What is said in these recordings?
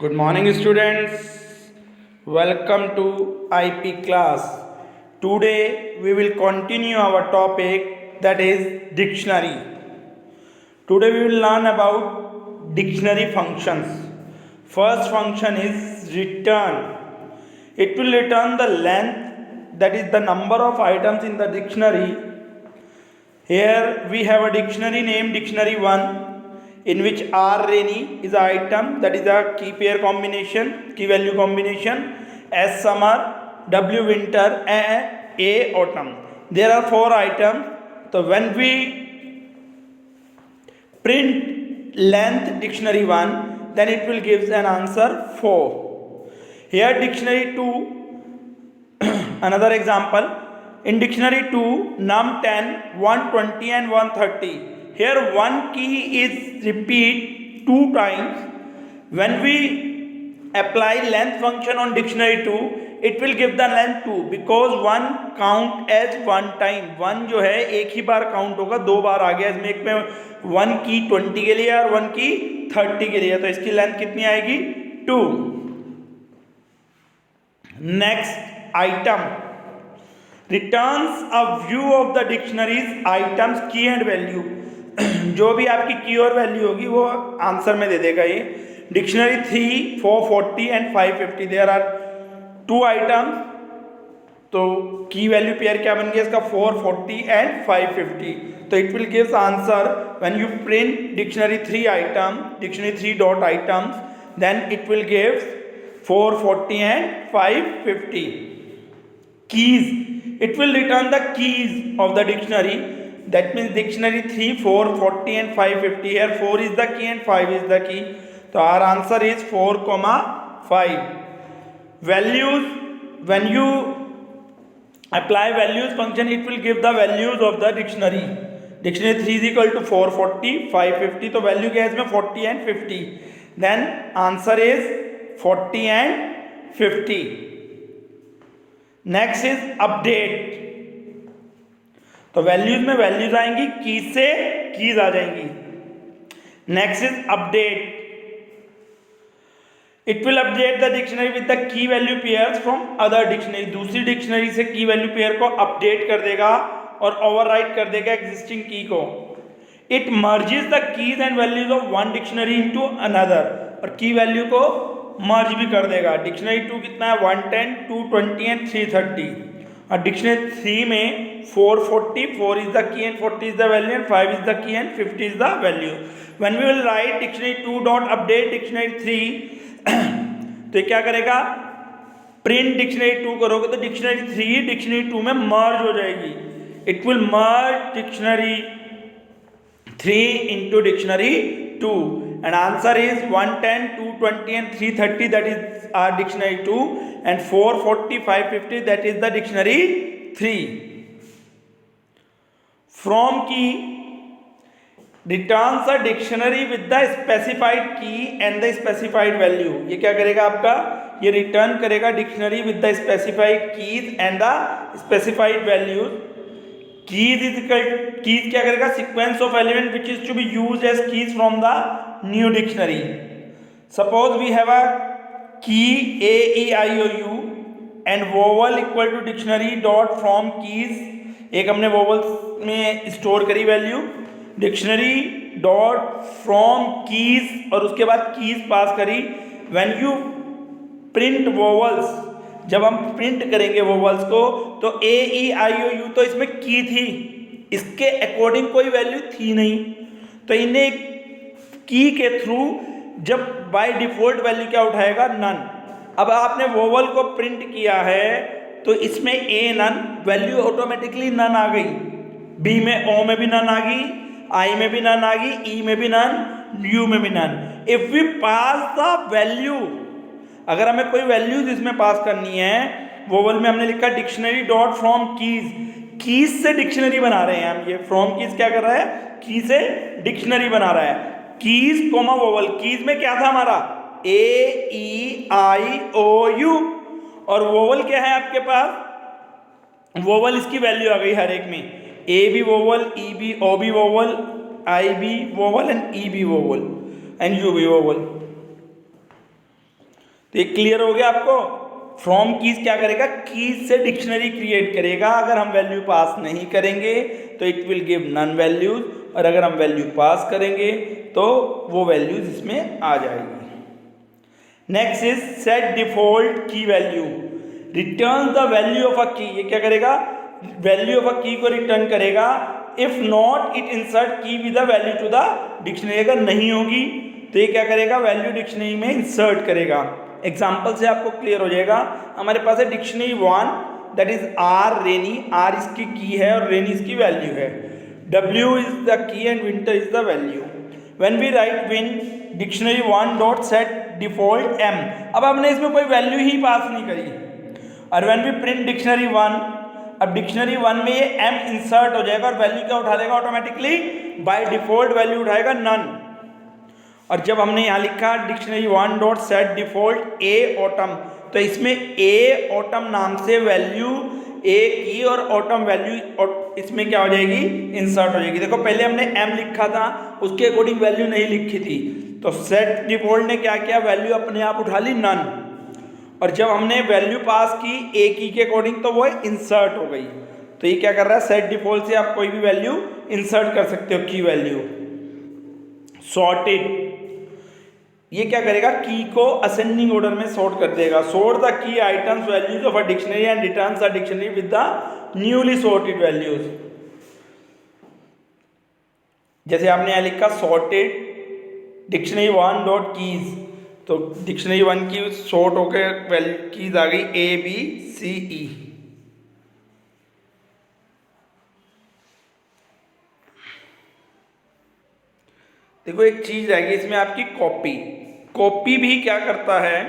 Good morning, students. Welcome to IP class. Today we will continue our topic, that is dictionary. Today we will learn about dictionary functions. First function is return. It will return the length, that is the number of items in the dictionary. Here we have a dictionary named Dictionary 1, in which R rainy is an item, that is a key pair combination, key value combination, S summer, W winter, and A autumn. There are 4 items. So when we print length dictionary 1, then it will give an answer 4. Here dictionary 2, another example. In dictionary 2, num 10, 120 and 130. Here one key is repeat 2 times. When we apply length function on dictionary 2, it will give the length 2 because 1 count as 1 time. 1 जो है एक ही बार count होगा, 2 बार आ गया इसमें, एक में 1 की 20 के लिए और 1 की 30 के लिए, तो इसकी लेंथ कितनी आएगी 2. Next item returns a view of the dictionaries items की एंड वैल्यू. जो भी आपकी की और वैल्यू होगी वो आंसर में दे देगा. ये dictionary 3, 440 and 550, there are 2 items. तो की वैल्यू पेयर क्या बन गया इसका 440 एंड 550. तो it will gives answer when you print dictionary 3 item, dictionary 3 dot items, then it will gives 440 and 550. keys, it will return the keys of the dictionary. That means dictionary 3, 4, 40 and 550. Here 4 is the key and 5 is the key. So our answer is 4, 5. Values, when you apply values function, it will give the values of the dictionary. Dictionary 3 is equal to 440, 550. तो value क्या है इसमें 40 and 50. Then answer is 40 and 50. Next is update. तो values में values आएंगी, keys से keys आ जाएंगी. Next is update. It will update the dictionary with the key value pairs from other dictionary. दूसरी डिक्शनरी से की वैल्यू पेयर को update कर देगा और ओवरराइट कर देगा एग्जिस्टिंग की को. It merges the keys and values of one dictionary into another. और की वैल्यू को मर्ज भी कर देगा. डिक्शनरी 2 कितना है 110, 220 एंड 330. और डिक्शनरी 3 में 440, 4 is the key and 40 is the value and 5 is the key and 50 is the value. When we will write dictionary 2 dot update dictionary 3, तो क्या करेगा प्रिंट डिक्शनरी 2 करोगे तो डिक्शनरी 3 डिक्शनरी 2 में मर्ज हो जाएगी. It will merge dictionary 3 into dictionary 2, and answer is 110, 220 and 330, that is our dictionary 2, and 440, 550, that is the dictionary 3. From key returns a dictionary with the specified key and the specified value. ये क्या करेगा आपका, ये return करेगा dictionary with the specified keys and the specified values. Keys is equal, keys क्या करेगा sequence of element which is to be used as keys from the new dictionary. Suppose we have a key A E I O U and vowel equal to dictionary dot from keys. एक हमने vowels में store करी value, dictionary dot from keys और उसके बाद keys पास करी. When you print vowels, जब हम प्रिंट करेंगे वोवल्स को, तो ए ई आई ओ यू तो इसमें की थी, इसके अकॉर्डिंग कोई वैल्यू थी नहीं. तो इन्हें की के थ्रू जब बाय डिफॉल्ट वैल्यू क्या उठाएगा नन. अब आपने वोवल को प्रिंट किया है तो इसमें ए नन वैल्यू ऑटोमेटिकली नन आ गई. बी में ओ में भी नन आ गई, आई में भी नन आ गई, ई में भी नन, यू में भी none. If we pass the value, अगर हमें कोई वैल्यूज इसमें पास करनी है, वोवल में हमने लिखा dictionary dot from keys. Keys से डिक्शनरी बना रहे हैं हम. ये फ्रॉम कीज क्या कर रहा है, की से डिक्शनरी बना रहा है. Keys coma vowel. कीज में क्या था हमारा ए ई आई ओ यू, और वोवल क्या है आपके पास, वोवल इसकी वैल्यू आ गई हर एक में. A be vowel, E be, O be vowel, I be vowel and E be vowel and U be vowel. तो ये क्लियर हो गया आपको। फ्रॉम कीज क्या करेगा, कीज से डिक्शनरी क्रिएट करेगा। अगर हम वैल्यू पास नहीं करेंगे तो it will give none values, और अगर हम वैल्यू पास करेंगे तो वो वैल्यूज इसमें आ जाएगी। नेक्स्ट इज सेट डिफॉल्ट की value, return the value of a की। ये क्या करेगा, वैल्यू ऑफ अ की को रिटर्न करेगा। If not it insert key with the value to the dictionary, अगर नहीं होगी तो ये क्या करेगा, वैल्यू डिक्शनरी में इंसर्ट करेगा। एग्जाम्पल से आपको क्लियर हो जाएगा। हमारे पास है dictionary 1 that is R rainy, R इसकी की है और रेनी इसकी वैल्यू है। W is the key and winter is the value. When we write win dictionary 1 dot set default m, अब हमने इसमें कोई वैल्यू ही पास नहीं करी। और व्हेन वी प्रिंट डिक्शनरी 1, अब डिक्शनरी 1 में ये m इंसर्ट हो जाएगा और वैल्यू क्या उठा लेगा ऑटोमेटिकली, बाय डिफॉल्ट वैल्यू उठाएगा नन। और जब हमने यहाँ लिखा डिक्शनरी 1 डॉट सेट डिफॉल्ट ए ऑटम, तो इसमें ए ऑटम नाम से वैल्यू ए की और ऑटम वैल्यू इसमें क्या हो जाएगी, इंसर्ट हो जाएगी। देखो पहले हमने m लिखा था, उसके अकॉर्डिंग वैल्यू नहीं लिखी थी, तो सेट डिफॉल्ट ने क्या किया, वैल्यू अपने आप उठा ली नन। और जब हमने वैल्यू पास की ए की के अकॉर्डिंग तो वो इंसर्ट हो गई। तो ये क्या कर रहा है, सेट डिफॉल्ट से आप कोई भी वैल्यू इंसर्ट कर सकते हो, की वैल्यू। सॉर्टेड, ये क्या करेगा, की को असेंडिंग ऑर्डर में सॉर्ट कर देगा। Sort the key items values of a dictionary and returns the dictionary with the newly sorted values. जैसे आपने यहां लिखा सॉर्टेड डिक्शनरी 1 डॉट कीज, तो डिक्शनरी 1 की सॉर्ट होकर वैल्यू कीज आ गई ए बी सी ई। देखो एक चीज रहेगी इसमें आपकी कॉपी। कॉपी भी क्या करता है,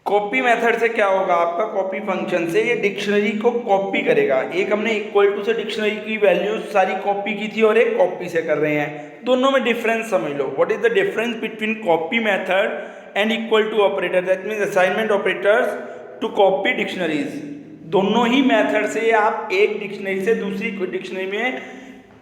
कॉपी मेथड से क्या होगा आपका, कॉपी फंक्शन से ये डिक्शनरी को कॉपी करेगा। एक हमने इक्वल टू से डिक्शनरी की वैल्यूज सारी कॉपी की थी और एक कॉपी से कर रहे हैं, दोनों में डिफरेंस समझ लो। What is the difference between copy method and equal to operator, that means assignment operators to copy dictionaries. दोनों ही मेथड से आप एक डिक्शनरी से दूसरी डिक्शनरी में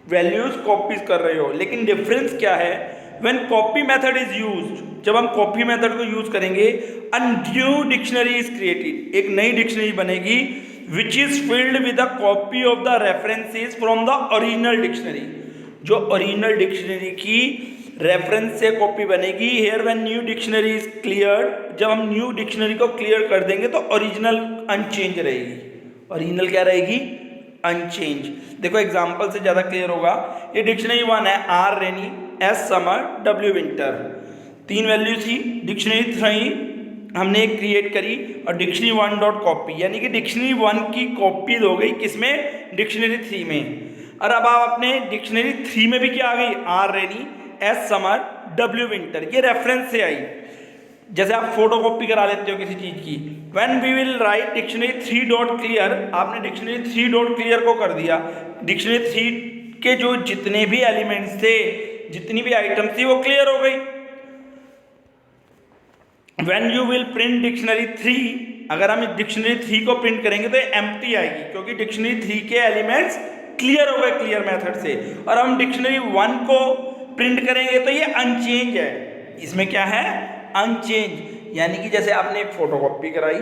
वैल्यूज कॉपीज कर रहे हो, लेकिन डिफरेंस क्या है, when copy method is used, जब हम कॉपी मेथड को यूज करेंगे, a new dictionary is created, एक नई डिक्शनरी बनेगी, which is filled with a copy of the references from the original dictionary, जो ओरिजिनल डिक्शनरी की रेफरेंस से कॉपी बनेगी। Here when new dictionary is cleared, जब हम न्यू डिक्शनरी को क्लियर कर देंगे तो ओरिजिनल अनचेंज रहेगी। ओरिजिनल क्या रहेगी, अनचेंज। देखो एग्जांपल से ज़्यादा क्लियर होगा। ये डिक्शनरी 1 है, R rainy, S summer, W winter, 3 value थी। डिक्शनरी 3 हमने एक क्रिएट करी और डिक्शनरी 1 डॉट कॉपी, यानी कि डिक्शनरी 1 की कॉपी हो गई किसमें, डिक्शनरी 3 में। और अब आप अपने डिक्शनरी 3 में भी क्या आ गई, R rainy, S summer, W winter, ये रेफरेंस से आई। जैसे आप फोटो कॉपी करा लेते हो किसी चीज की, when we will write dictionary 3 dot clear, आपने डिक्शनरी 3 डॉट क्लियर को कर दिया, डिक्शनरी 3 के जो जितने भी एलिमेंट्स थे, जितनी भी आइटम थी, वो क्लियर हो गई। When you will print dictionary 3, अगर हम डिक्शनरी 3 को प्रिंट करेंगे तो एम्प्टी आएगी, क्योंकि डिक्शनरी 3 के एलिमेंट्स क्लियर हो गए क्लियर मेथड से। और हम डिक्शनरी 1 को प्रिंट करेंगे तो ये अनचेंज है, इसमें क्या है, अनचेंज। यानी कि जैसे आपने एक फोटो कॉपी कराई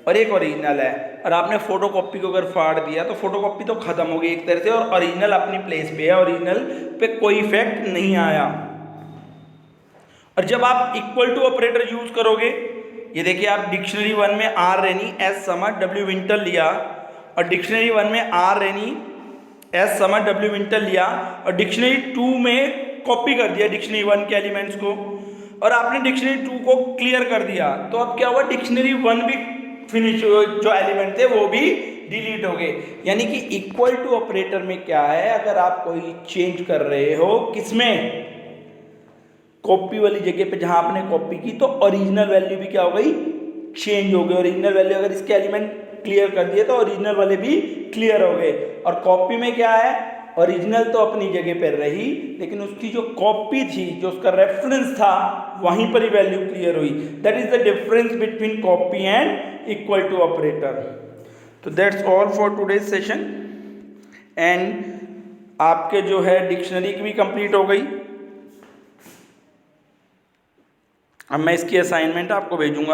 और एक ओरिजिनल है, और आपने फोटो कॉपी को अगर फाड़ दिया तो फोटो कॉपी तो खत्म हो गई एक तरह से, और ओरिजिनल अपनी प्लेस पे है, ओरिजिनल पे कोई इफेक्ट नहीं आया। और जब आप इक्वल टू ऑपरेटर यूज करोगे, ये देखिए आप डिक्शनरी 1 में R rainy, S summer, W winter लिया, और डिक्शनरी 1 में R rainy, S summer, W winter लिया, और डिक्शनरी 2 में कॉपी कर दिया डिक्शनरी 1 के एलिमेंट्स को, और आपने डिक्शनरी 2 को क्लियर कर दिया, तो अब क्या हुआ, डिक्शनरी 1 भी फिनिश, जो एलिमेंट थे वो भी डिलीट हो गए। यानी कि इक्वल टू ऑपरेटर में क्या है, अगर आप कोई चेंज कर रहे हो किसमें, कॉपी वाली जगह पे जहां आपने कॉपी की, तो ओरिजिनल वैल्यू भी क्या हो गई, चेंज हो गई। ओरिजिनल वैल्यू अगर इसके एलिमेंट क्लियर कर दिए तो ओरिजिनल वाले भी क्लियर हो गए। और कॉपी में क्या है, ओरिजिनल तो अपनी जगह पर रही, लेकिन उसकी जो कॉपी थी, जो उसका रेफरेंस था, वहीं पर ही वैल्यू क्लियर हुई। That is the difference between copy and equal to operator. तो that's all for today's session, and आपके जो है डिक्शनरी की भी कंप्लीट हो गई। अब मैं इसकी असाइनमेंट आपको भेजूंगा।